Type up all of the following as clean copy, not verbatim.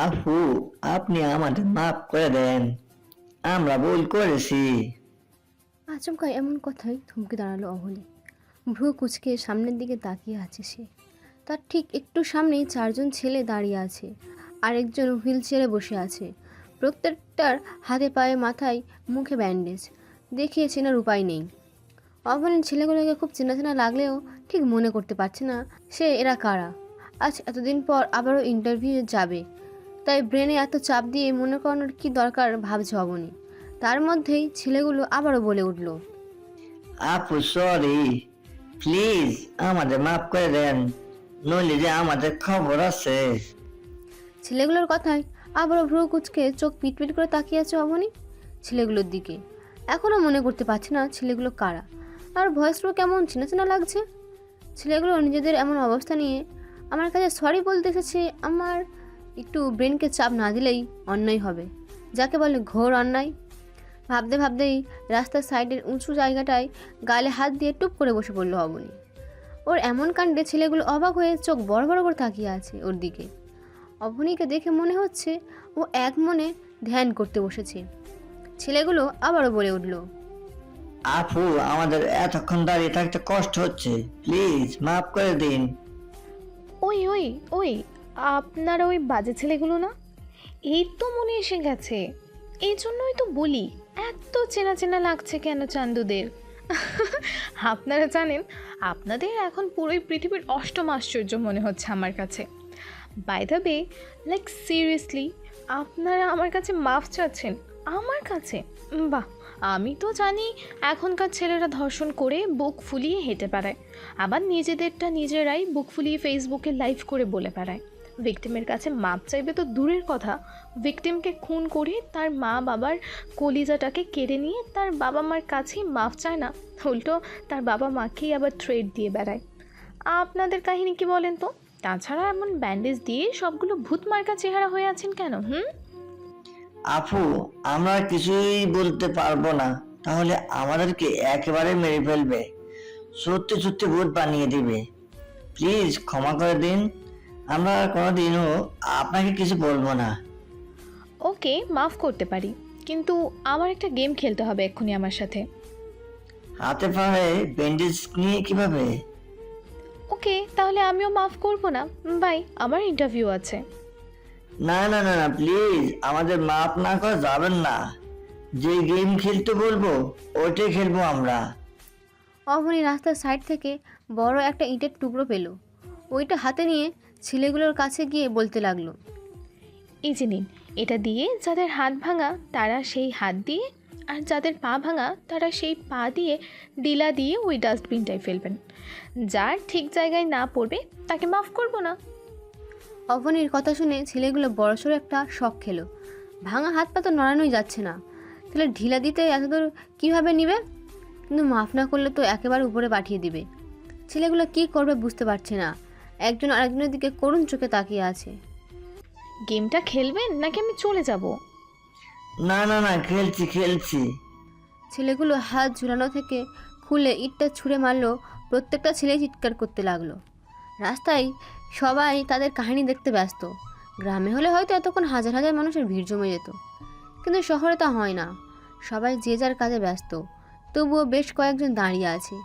আপু, আপনি আমাদের মাফ করে দেন, আমরা ভুল করেছি। আচমকা এমন কথায় থমকে দাঁড়ালো অহনি। ভ্রু কুঁচকে সামনের দিকে তাকিয়ে আছে সে। তার ঠিক একটু সামনেই চারজন ছেলে দাঁড়িয়ে আছে, আরেকজন হুইল চেয়ারে বসে আছে। প্রত্যেকটার হাতে পায়ে মাথায় মুখে ব্যান্ডেজ, দেখিয়ে চেনার উপায় নেই। অভনের ছেলেগুলোকে খুব চেনা চেনা লাগলেও ঠিক মনে করতে পারছে না সে এরা কারা। আজ এতদিন পর আবারও ইন্টারভিউ যাবে, তাই ব্রেনে এত চাপ দিয়ে মনে করানোর কি দরকার ভাবছে অবনী। তার মধ্যেই ছেলেগুলো আবারও বলে উঠল, আপু সরি, প্লিজ আমাদের মাফ করে দেন, নইলে যে আমাদের খবর আছে। ছেলেগুলোর কথায় আবারও ভ্রু কুচকে চোখ পিটপিট করে তাকিয়ে আছে অবনী ছেলেগুলোর দিকে। এখনও মনে করতে পারছে না ছেলেগুলো কারা, আর ভয়েসটাও কেমন চেনা চেনা লাগছে। ছেলেগুলো নিজেদের এমন অবস্থা নিয়ে আমার কাছে সরি বলতে এসেছে। আমার একটু ব্রেনকে চাপ না দিলেই অন্যায় হবে, যাকে বলে ঘোর অন্যায়। ভাবতে ভাবতেই রাস্তার সাইডের উঁচু জায়গাটায় গালে হাত দিয়ে টুপ করে বসে পড়ল অবনী। ওর এমন কাণ্ডে ছেলেগুলো অবাক হয়ে চোখ বড় বড় করে তাকিয়ে আছে ওর দিকে। অবনীকে দেখে মনে হচ্ছে ও এক মনে ধ্যান করতে বসেছে। ছেলেগুলো আবারও বলে উঠল, আপু, আমাদের এতক্ষণ দাঁড়িয়ে থাকতে কষ্ট হচ্ছে, প্লিজ মাফ করে দিন। ওই ওই ওই, আপনারা ওই বাজে ছেলেগুলো না? এই তো মনে এসে গেছে। এই জন্যই তো বলি, এত চেনা চেনা লাগছে কেন চান্দুদের। আপনারা জানেন, আপনাদের এখন পুরোই পৃথিবীর অষ্টম আশ্চর্য মনে হচ্ছে আমার কাছে। By the way, like seriously, আপনারা আমার কাছে মাফ চাচ্ছেন? আমার কাছে? বাহ! আমি তো জানি এখনকার ছেলেরা ধর্ষণ করে বুক ফুলিয়ে হেঁটে বেড়ায়, আবার নিজেদেরটা নিজেরাই বুক ফুলিয়ে ফেসবুকে লাইভ করে বলে বেড়ায়। ভিকটিমের কাছে মাপ চাইবে তো দূরের কথা, ভিকটিমকে খুন করে তার মা বাবার কলিজাটাকে কেড়ে নিয়ে তার বাবা মার কাছেই মাপ চায় না, উল্টো তার বাবা মাকেই আবার থ্রেট দিয়ে বেড়ায়। আপনাদের কাহিনী কি বলেন তো? তাছাড়া এমন ব্যান্ডেজ দিয়ে সবগুলো ভূত মার্কা চেহারা হয়ে আছেন কেন? আপু, আমরা কিছুই বলতে পারবো না, তাহলে আমাদেরকে একেবারে মেরে ফেলবে, সত্যি সত্যি ভূত বানিয়ে দিবে। প্লিজ ক্ষমা করে দিন, আমরা আর কোনোদিনও আপনাকে কিছু বলবো না। ওকে, মাফ করতে পারি, কিন্তু আমার একটা গেম খেলতে হবে এক্ষুনি আমার সাথে। হাতে পায়ে ব্যান্ডেজ নিয়ে কিভাবে? ওকে, তাহলে আমিও মাফ করব না। বাই, আমার ইন্টারভিউ আছে। না না না না, প্লিজ আমাদের মাফ না করে যাবেন না। যে গেম খেলতে বলবো ওইটাই খেলবো আমরা। অবনী রাস্তার সাইড থেকে বড় একটা ইটের টুকরো পেল। ওইটা হাতে নিয়ে ছেলেগুলোর কাছে গিয়ে বলতে লাগলো, এই যে নিন, এটা দিয়ে যাদের হাত ভাঙা তারা সেই হাত দিয়ে, আর যাদের পা ভাঙা তারা সেই পা দিয়ে ডিলা দিয়ে ওই ডাস্টবিনটায় ফেলবেন। যার ঠিক জায়গায় না পড়বে তাকে মাফ করব না। অবনীর কথা শুনে ছেলেগুলো বড়সড় একটা শক খেলো। ভাঙা হাত পা তো নড়ানোই যাচ্ছে না, তাহলে ঢিলা দিতে এতদূর কীভাবে নিবে? কিন্তু মাফ না করলে তো একেবারে উপরে পাঠিয়ে দিবে। ছেলেগুলো কি করবে বুঝতে পারছে না, একজন আরেকজনের দিকে করুণ চোখে তাকিয়ে আছে। গেমটা খেলবেন নাকি আমি চলে যাব? না না না, খেলছি খেলছি। ছেলেগুলো হাত ঝুলানো থেকে খুলে ইটটা ছুঁড়ে মারলো। প্রত্যেকটা ছেলে চিৎকার করতে লাগলো। রাস্তায় সবাই তাদের কাহিনী দেখতে ব্যস্ত। গ্রামে হলে হয়তো এতক্ষণ হাজার হাজার মানুষের ভিড় জমে যেত, কিন্তু শহরে তা হয় না। সবাই যে যার কাজে ব্যস্ত, তবুও বেশ কয়েকজন দাঁড়িয়ে আছে।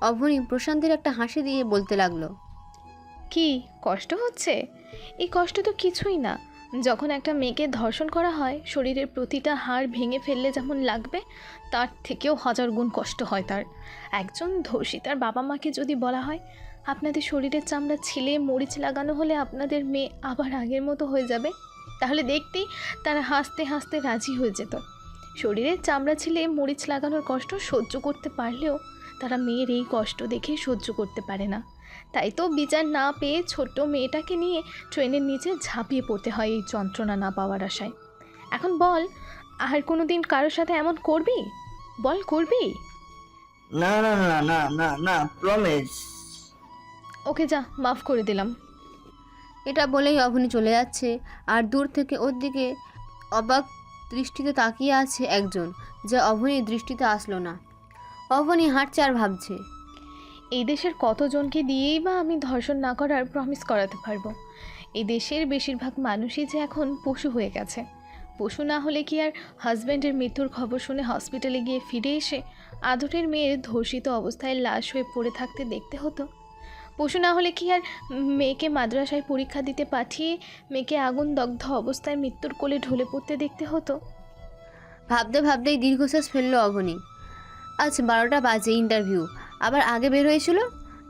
অভনী প্রশান্তির একটা হাসি দিয়ে বলতে লাগলো, কি কষ্ট হচ্ছে? এই কষ্ট তো কিছুই না। যখন একটা মেয়েকে ধর্ষণ করা হয়, শরীরের প্রতিটা হাড় ভেঙে ফেললে যেমন লাগবে, তার থেকেও হাজার গুণ কষ্ট হয় তার। একজন ধর্ষিতার বাবা মাকে যদি বলা হয়, আপনাদের শরীরের চামড়া ছিলে মরিচ লাগানো হলে আপনাদের মেয়ে আবার আগের মতো হয়ে যাবে, তাহলে দেখতেই তারা হাসতে হাসতে রাজি হয়ে যেত। শরীরের চামড়া ছিলে মরিচ লাগানোর কষ্ট সহ্য করতে পারলেও তারা মেয়ের এই কষ্ট দেখে সহ্য করতে পারে না। তাই তো বিচার না পেয়ে ছোট্ট মেয়েটাকে নিয়ে ট্রেনের নিচে ঝাঁপিয়ে পড়তে হয় এই যন্ত্রণা না পাওয়ার আশায়। এখন বল, আর কোনো দিন কারোর সাথে এমন করবি? বল, করবি? না না না না না না, প্রমিস। ওকে যা, মাফ করে দিলাম। এটা বলেই অভনী চলে যাচ্ছে, আর দূর থেকে ওর দিকে অবাক দৃষ্টিতে তাকিয়ে আছে একজন, যা অভনীর দৃষ্টিতে আসলো না। অভনী হাঁটছে আর ভাবছে, এই দেশের কতজনকে দিয়েই বা আমি ধর্ষণ না করার প্রমিস করাতে পারবো? এই দেশের বেশিরভাগ মানুষই যে এখন পশু হয়ে গেছে। পশু না হলে কি আর হাজব্যান্ডের মৃত্যুর খবর শুনে হসপিটালে গিয়ে ফিরে এসে আদরের মেয়ের ধর্ষিত অবস্থায় লাশ হয়ে পড়ে থাকতে দেখতে হতো? পশু না হলে কি আর মেয়েকে মাদ্রাসায় পরীক্ষা দিতে পাঠিয়ে মেয়েকে আগুন দগ্ধ অবস্থায় মৃত্যুর কোলে ঢলে পড়তে দেখতে হতো? ভাবতে ভাবতেই দীর্ঘশ্বাস ফেললো অবনী। আজ 12টা বাজে, ইন্টারভিউ আবার আগে বের হয়েছিল,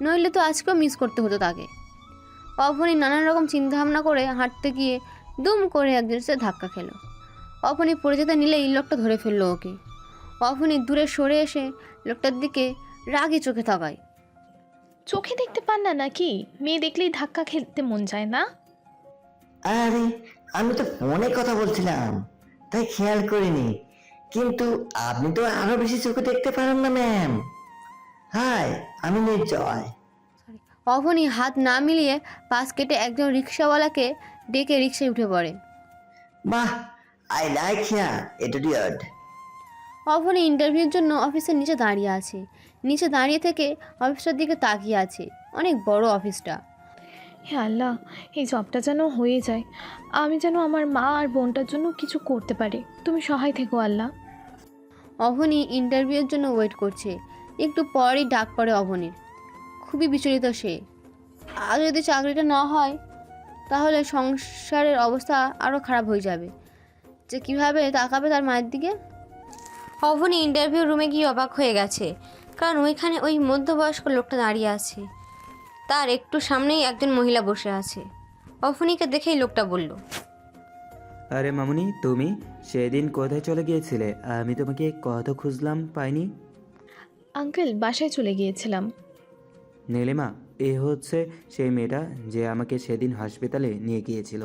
নইলে তো আজকেও মিস করতে হতো তাকে। অবনী নানান রকম চিন্তাভাবনা করে হাঁটতে গিয়ে দুম করে একজনের সাথে ধাক্কা খেলো। অবনী পড়ে যেতে নিলেই লোকটা ধরে ফেললো ওকে। অবনী দূরে সরে এসে লোকটার দিকে রাগি চোখে তাকায়। চোখে দেখতে পান না নাকি? মেয়ে দেখলেই ধাক্কা খেতে মন যায় না? আরে আমি তো ফোনে কথা বলছিলাম, তাই খেয়াল করিনি। কিন্তু আপনি তো আরো বেশি চোখে দেখতে পারেন না ম্যাম। হাই, আমি নির্জয়। অবনী হাত না মিলিয়ে পাশ কেটে একজন রিক্সাওয়ালাকে ডেকে রিক্সায় উঠে পড়ে। বাহ, I like her attitude. Abani ইন্টারভিউর জন্য অফিসের নিচে দাঁড়িয়ে আছে। নিচে দাঁড়িয়ে থেকে অফিসটার দিকে তাকিয়ে আছে। অনেক বড় অফিসটা। হে আল্লাহ, এই জবটা যেন হয়ে যায়, আমি যেন আমার মা আর বোনটার জন্য কিছু করতে পারি। তুমি সহায় থেকো আল্লাহ। অবনী ইন্টারভিউর জন্য ওয়েট করছে। একটু পরই ডাক পড়ে অবনীর। খুবই বিচলিত সে। আর যদি চাকরিটা না হয় তাহলে সংসারের অবস্থা আরও খারাপ হয়ে যাবে। যে কীভাবে তাকাবে তার মায়ের দিকে। অবনী ইন্টারভিউ রুমে গিয়ে অবাক হয়ে গেছে, কারণ ওইখানে ওই মধ্যবয়স্ক লোকটা দাঁড়িয়ে আছে। তার একটু সামনেই একজন মহিলা বসে আছে। অবনীকে দেখেই লোকটা বলল, আরে মামুনি, তুমি সেদিন কোথায় চলে গিয়েছিলে? আমি তোমাকে কত খুঁজলাম, পাইনি। আঙ্কেল, বাসায় চলে গিয়েছিলাম। নীলিমা, এ হচ্ছে সেই মেয়েটা যে আমাকে সেদিন হাসপাতালে নিয়ে গিয়েছিল।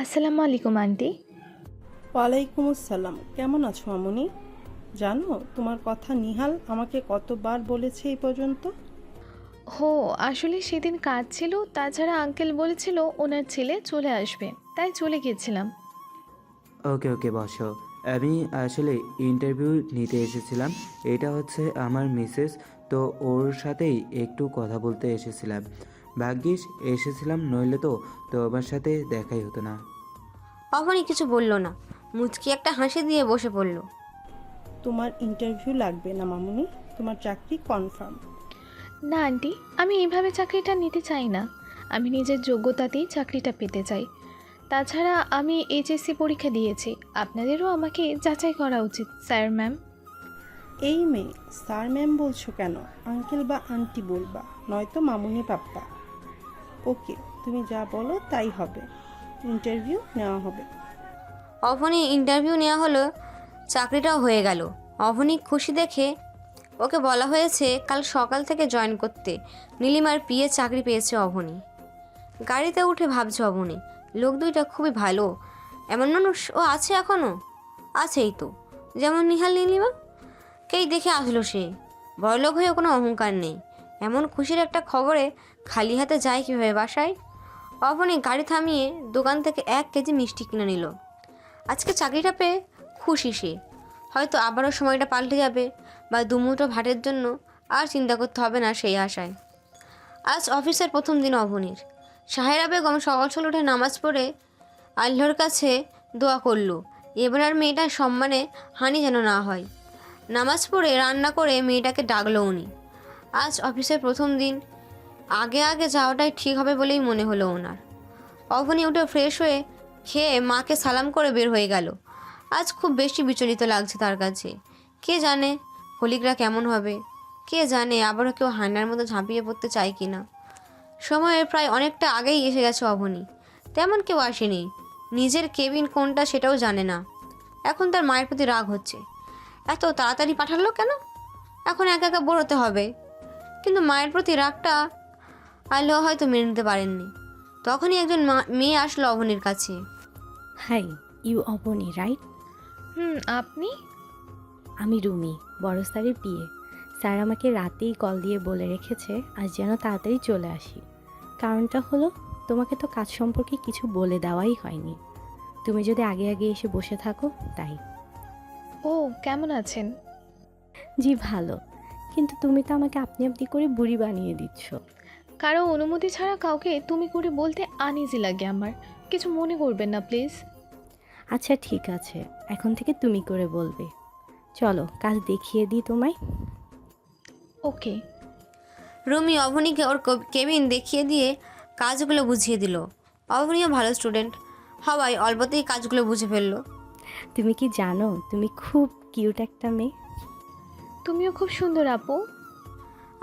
আসসালামু আলাইকুম আন্টি। ওয়ালাইকুম আসসালাম। কেমন আছো মামুনি? জানো, তোমার কথা নিহাল আমাকে কতবার বলেছে এই পর্যন্ত। হো, আসলে সেদিন কাজ ছিল, তাছাড়া আঙ্কেল বলেছিল ওনার ছেলে চলে আসবে, তাই চলে গিয়েছিলাম। ওকে ওকে, বসো। আমি আসলে ইন্টারভিউ নিতে এসেছিলাম। এটা হচ্ছে আমার মিসেস, তো ওর সাথেই একটু কথা বলতে এসেছিলাম। ভাগ্যিস এসেছিলাম, নইলে তো তোমার সাথে দেখাই হতো না। অবনী কিছু বলল না, মুচকি একটা হাসি দিয়ে বসে পড়ল। তোমার ইন্টারভিউ লাগবে না মামুনি, তোমার চাকরি কনফার্ম। না আন্টি, আমি এইভাবে চাকরিটা নিতে চাই না। আমি নিজের যোগ্যতাতেই চাকরিটা পেতে চাই। তাছাড়া আমি এইচএসসি পরীক্ষা দিয়েছি, আপনাদেরও আমাকে যাচাই করা উচিত স্যার ম্যাম। এই মেয়ে স্যার ম্যাম বলছো কেন? আঙ্কেল বা আন্টি বলবা, নয়তো মামুনি পাপ্পা। ওকে, তুমি যা বলো তাই হবে। ইন্টারভিউ নেওয়া হবে। অবনী ইন্টারভিউ নেওয়া হলো, চাকরিটাও হয়ে গেল। অবনী খুশি দেখে ওকে বলা হয়েছে কাল সকাল থেকে জয়েন করতে। নীলিমার পিএ চাকরি পেয়েছে অবনী। গাড়িতে উঠে ভাবছে অবনী, লোক দুইটা খুবই ভালো। এমন মানুষ ও আছে এখনও? আছেই তো, যেমন নিহাল নীলিমা। কেই দেখে আসলো সে। বড়লোক হয়েও কোনো অহংকার নেই। এমন খুশির একটা খবরে খালি হাতে যায় কীভাবে বাসায়? অবনী গাড়ি থামিয়ে দোকান থেকে 1 কেজি মিষ্টি কিনে নিল। আজকে চাকরিটা পেয়ে খুশি সে। হয়তো আবারও সময়টা পাল্টে যাবে, বা দুমুঠো ভাতের জন্য আর চিন্তা করতে হবে না সেই আশায়। আজ অফিসের প্রথম দিন অবনীর। সাহেরা বেগম সকাল সকাল উঠে নামাজ পড়ে আল্লাহর কাছে দোয়া করলো, এবার আর মেয়েটার সম্মানে হানি যেন না হয়। নামাজ পড়ে রান্না করে মেয়েটাকে ডাকলো উনি। আজ অফিসের প্রথম দিন, আগে আগে যাওয়াটাই ঠিক হবে বলেই মনে হলো ওনার। অবনী উঠে ফ্রেশ হয়ে খেয়ে মাকে সালাম করে বের হয়ে গেল। আজ খুব বেশি বিচলিত লাগছে তার কাছে। কে জানে কলিগরা কেমন হবে, কে জানে আবারও কেউ হান্নার মতো ঝাঁপিয়ে পড়তে চায় কি না। সময়ের প্রায় অনেকটা আগেই এসে গেছে অবনী। তেমন কেউ আসেনি। নিজের কেবিন কোনটা সেটাও জানে না। এখন তার মায়ের প্রতি রাগ হচ্ছে, এত তাড়াতাড়ি পাঠালো কেন? এখন একা একা বোর হতে হবে। কিন্তু মায়ের প্রতি রাগটা আল্লাহ হয়তো মেনে নিতে পারেননি। তখনই একজন মেয়ে আসলো অবনীর কাছে। Hi, you Abani right? আপনি? আমি রুমি, বড় স্যারের বিয়ে। স্যার আমাকে রাতেই কল দিয়ে বলে রেখেছে আজ যেন তাড়াতাড়ি চলে আসি। কারণটা হলো, তোমাকে তো কাজ সম্পর্কে কিছু বলে দেওয়াই হয়নি। তুমি যদি আগে আগে এসে বসে থাকো তাই। ও, কেমন আছেন? জি ভালো, কিন্তু তুমি তো আমাকে আপনি আপনি করে বুড়ি বানিয়ে দিচ্ছ। কারো অনুমতি ছাড়া কাউকে তুমি করে বলতে আনইজি লাগে আমার। কিছু মনে করবেন না প্লিজ। আচ্ছা ঠিক আছে, এখন থেকে তুমি করে বলবে। চলো কাজ দেখিয়ে দিই তোমায়। ওকে। রুমি অবনীকে ওর কেবিন দেখিয়ে দিয়ে কাজগুলো বুঝিয়ে দিল। অবনীও ভালো স্টুডেন্ট হওয়ায় অল্পতেই কাজগুলো বুঝে ফেললো। তুমি কি জানো তুমি খুব কিউট একটা মেয়ে? তুমিও খুব সুন্দর আপু।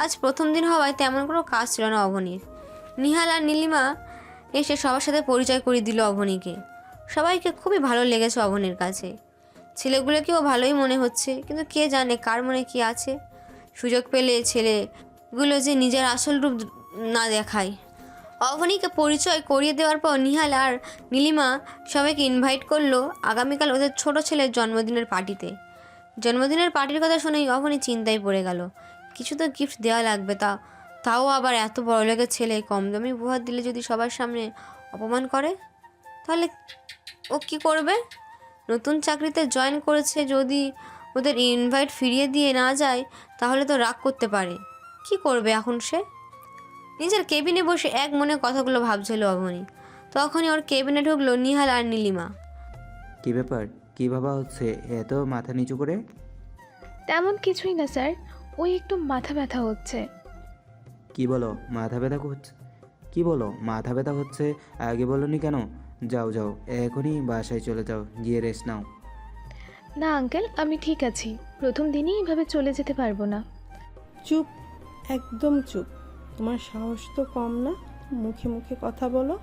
আজ প্রথম দিন হওয়ায় তেমন কোনো কাজ ছিল না অবনীর। নিহাল আর নীলিমা এসে সবার সাথে পরিচয় করিয়ে দিল অবনীকে। সবাইকে খুবই ভালো লেগেছে অবনীর কাছে। ছেলেগুলোকেও ভালোই মনে হচ্ছে, কিন্তু কে জানে কার মনে কি আছে। সুযোগ পেলে ছেলেগুলো যে নিজের আসল রূপ না দেখায়। অবনীকে পরিচয় করিয়ে দেওয়ার পর নিহাল আর নীলিমা সবাইকে ইনভাইট করলো আগামীকাল ওদের ছোট ছেলের জন্মদিনের পার্টিতে। জন্মদিনের পার্টির কথা শুনেই অবনী চিন্তায় পড়ে গেল। কিছু তো গিফট দেওয়া লাগবে, তাও আবার এত বড়লোকের ছেলে কম দামি উপহার দিলে যদি সবার সামনে অপমান করে, তাহলে ও কী করবে? নতুন চাকরিতে জয়েন করেছে, যদি ওদের ইনভাইট ফিরিয়ে দিয়ে না যায় তাহলে তো রাগ করতে পারে। কি করবে এখন সে? নিজের কেবিনে বসে এক মনে কথাগুলো ভাবছিল অবনী। তখনই ওর কেবিনে ঢুকলো নিহাল আর নীলিমা। কি ব্যাপার, কি ভাবা হচ্ছে এত মাথা নিচু করে? তেমন কিছুই না স্যার, ওই একটু মাথা ব্যথা হচ্ছে। কি বলো মাথা ব্যথা হচ্ছে? কি বলো মাথা ব্যথা হচ্ছে? আগে বলোনি কেন? যাও যাও, এখনই বাসায় চলে যাও, গিয়ে রেস্ট নাও। না আঙ্কেল, আমি ঠিক আছি। প্রথম দিনই এভাবে চলে যেতে পারবো না। চুপ, একদম চুপ। তোমার সাহস তো কম না, মুখে মুখে কথা বলো।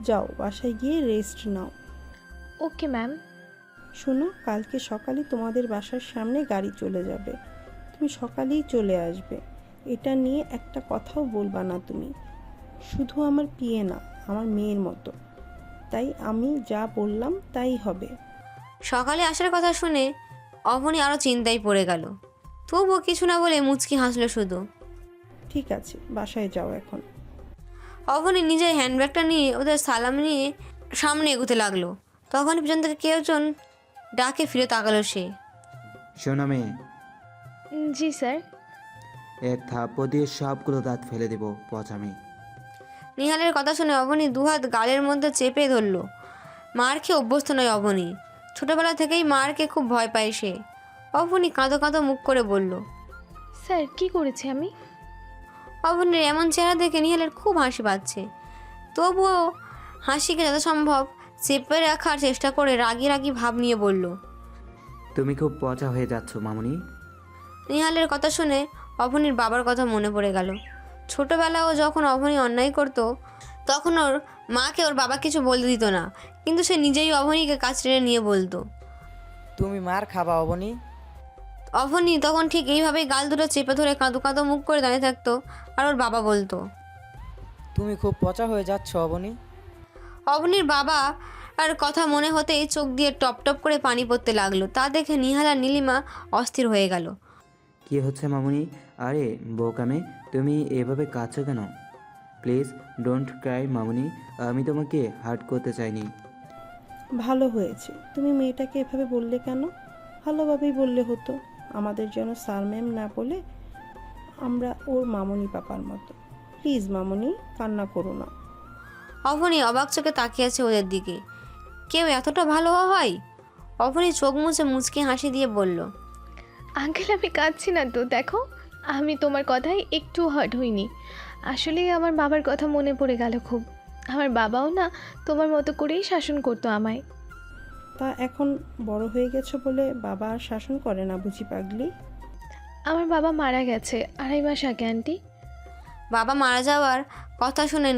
যাও বাসায় গিয়ে রেস্ট নাও। Okay ma'am. শোনো, কালকে সকালে তোমাদের বাসার সামনে গাড়ি চলে যাবে, তুমি সকালেই চলে আসবে। এটা নিয়ে একটা কথাও বলবা না তুমি। শুধু আমার পিয়ে না, আমার মেয়ের মতো, তাই আমি যা বললাম তাই হবে। সকালে আসার কথা শুনে অবনী আরও চিন্তায় পড়ে গেল। তবুও কিছু না বলে মুচকি হাসলো শুধু। ঠিক আছে, বাসায় যাও এখন। অবনী নিজের হ্যান্ডব্যাগটা নিয়ে ওদের সালাম নিয়ে সামনে এগোতে লাগলো। তখন পিছন থেকে কেউ একজন ডাকে ফিরে তাকালো সে। শোনো মেয়ে, জি স্যার। এক থাপ্পড় দিয়ে সবগুলো দাঁত ফেলে দেবো, পচা মেয়ে। নিহালের কথা শুনে অবনী দুহাত গালের মধ্যে চেপে ধরলো। মার খেয়ে অভ্যস্ত নয় অবনী, ছোটবেলা থেকেই মারকে খুব ভয় পায় সে। অবনী কাঁদো কাঁদো মুখ করে বলল। স্যার কি করেছি আমি? অবনীর এমন চেহারা দেখে নিহালের খুব হাসি পাচ্ছে। তবুও হাসিকে যত সম্ভব চেপে রাখার চেষ্টা করে রাগি রাগি ভাব নিয়ে বলল। তুমি খুব পচা হয়ে যাচ্ছ মামুনি। নিহালের কথা শুনে অবনীর বাবার কথা মনে পড়ে গেল। ছোটবেলাও যখন অবনী অন্যায় করতো তখন ওর মাকে ওর বাবা কিছু বলতে দিত না, কিন্তু সে নিজেই অবনীকে কাছ টেনে নিয়ে বলতো। তুমি মার খাবা অবনী। অবনী তখন ঠিক এইভাবেই গাল দুটো চেপে ধরে কাঁদো কাঁদো মুখ করে দাঁড়িয়ে থাকতো, আর ওর বাবা বলতো, তুমি খুব পচা হয়ে যাচ্ছ অবনী। অবনীর বাবা আর কথা মনে হতেই চোখ দিয়ে টপ টপ করে পানি পড়তে লাগলো। তা দেখে নিহাল আর নীলিমা অস্থির হয়ে গেল। কি হচ্ছে মামুনি? আরে বোকামে, তুমি এভাবে কাঁদছো কেন? প্লিজ ডোন্ট ক্রাই মামুনি, আমি তোমাকে হার্ট করতে চাইনি। ভালো হয়েছে, তুমি মেয়েটাকে এভাবে বললে কেন? ভালোভাবেই বললে হতো। আমাদের যেন স্যার ম্যাম না বলে আমরা ওর মামুনি পাপার মতো। প্লিজ মামুনি, কান্না করো না। অবনী অবাক চোখে তাকিয়ে আছে ওদের দিকে। কেউ এতটা ভালো হয়? অবনী চোখ মুছে মুচকি হাসি দিয়ে বলল। আঙ্কেল আমি কাঁদছি না তো, দেখো আমি তোমার কথায় একটু হার্ট হইনি। আসলে আমার বাবার কথা মনে পড়ে গেল খুব। আমার বাবাও না তোমার মতো করেই শাসন করতো আমায়। তা এখন বড় হয়ে গেছো বলে বাবা আর শাসন করে না বুঝি পাগলি? আমার বাবা মারা গেছে 2.5 মাস আগে আন্টি। বাবা মারা যাওয়ার কথা শুনে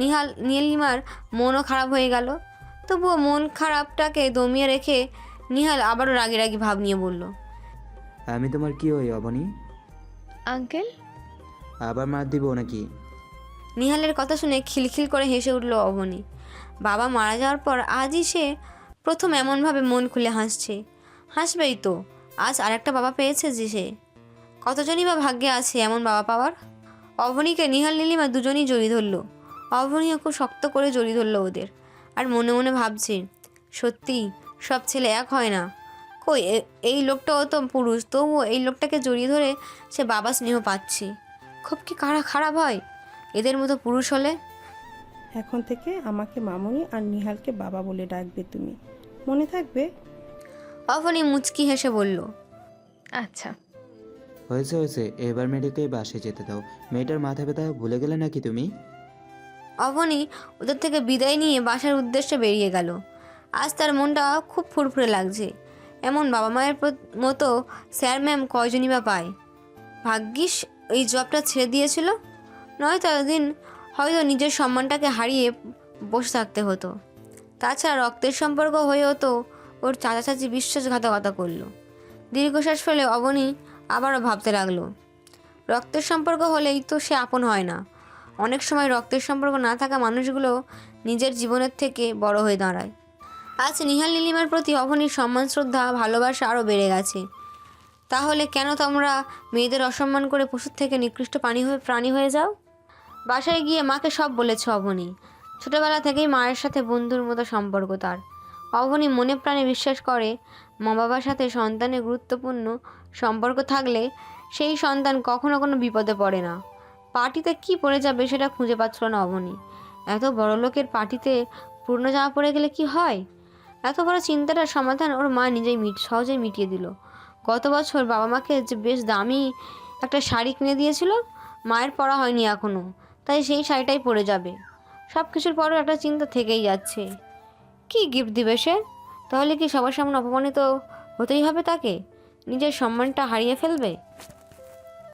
নীলিমার মনও খারাপ হয়ে গেল। তবুও মন খারাপটাকে দমিয়ে রেখে নিহাল আবারও রাগি রাগি ভাব নিয়ে বলল। আমি তোমার কি হই অবনী? আঙ্কেল আবার মার দিব নাকি? নিহালের কথা শুনে খিলখিল করে হেসে উঠল অবনী। বাবা মারা যাওয়ার পর আজই সে প্রথম এমনভাবে মন খুলে হাসছে। হাসবেই তো, আজ আরেকটা বাবা পেয়েছে যে সে। কতজনই বা ভাগ্যে আছে এমন বাবা পাওয়ার। অবনীকে নিহাল নীলিমা দুজনেই জড়িয়ে ধরলো। অবনীও খুব শক্ত করে জড়িয়ে ধরলো ওদের, আর মনে মনে ভাবছে, সত্যি সব ছেলে এক হয় না। কই এই লোকটাও তো পুরুষ, তবুও এই লোকটাকে জড়িয়ে ধরে সে বাবা স্নেহ পাচ্ছে। খুব কি খারাপ হয়? এদের মতো পুরুষ হলে? এখন থেকে আমাকে মামুনি আর নিহালকে বাবা বলে ডাকবে তুমি, মনে থাকবে? অবনী মুচকি হেসে বলল, আচ্ছা। হয়েছে হয়েছে, এবার মেয়েটাকে বাসে যেতে দাও। মেয়েটার মাথা ব্যথা ভুলে গেলে নাকি তুমি? অবনী ওদের থেকে বিদায় নিয়ে বাসার উদ্দেশ্যে বেরিয়ে গেল। আজ তার মনটা খুব ফুরফুরে লাগছে। এমন বাবা মায়ের মতো স্যার ম্যাম কয়জনই বা পায়। ভাগ্যিস এই জবটা ছেড়ে দিয়েছিল, নয়তো এতদিন হয়তো নিজের সম্মানটাকে হারিয়ে বসে থাকতে হতো। তাছাড়া রক্তের সম্পর্ক হয়েও তো ওর চাচা চাচি বিশ্বাসঘাতকতা করলো। দীর্ঘশ্বাস ফেলে অবনী আবারও ভাবতে লাগলো, রক্তের সম্পর্ক হলেই তো সে আপন হয় না। অনেক সময় রক্তের সম্পর্ক না থাকা মানুষগুলো নিজের জীবনের থেকে বড় হয়ে দাঁড়ায়। আজ নিহাল নীলিমার প্রতি অবনীর সম্মান শ্রদ্ধা ভালোবাসা আরও বেড়ে গেছে। তাহলে কেন তোমরা মেয়েদের অসম্মান করে পশুর থেকে নিকৃষ্ট প্রাণী হয়ে যাও? বাসায় গিয়ে মাকে সব বলেছে অবনী। ছোটবেলা থেকেই মায়ের সাথে বন্ধুর মতো সম্পর্ক তার। অবনী মনে প্রাণে বিশ্বাস করে মা বাবার সাথে সন্তানের গুরুত্বপূর্ণ সম্পর্ক থাকলে সেই সন্তান কখনো কোনো বিপদে পড়ে না। পার্টিতে কি পড়ে যাবে সেটা খুঁজে পাচ্ছিল না অবনী। এত বড় লোকের পার্টিতে পুরনো জামা পড়ে গেলে কি হয়? এত বড় চিন্তাটার সমাধান ওর মা নিজেই সহজেই মিটিয়ে দিল। গত বছর বাবা মাকে যে বেশ দামি একটা শাড়ি কিনে দিয়েছিল, মায়ের পরা হয়নি এখনও, তাই সেই শাড়িটাই পরে যাবে। সব কিছুর পরও একটা চিন্তা থেকেই যাচ্ছে, কি গিফট দিবে সে? তাহলে কি সবার সামনে অপমানিত হতেই হবে তাকে? নিজের সম্মানটা হারিয়ে ফেলবে?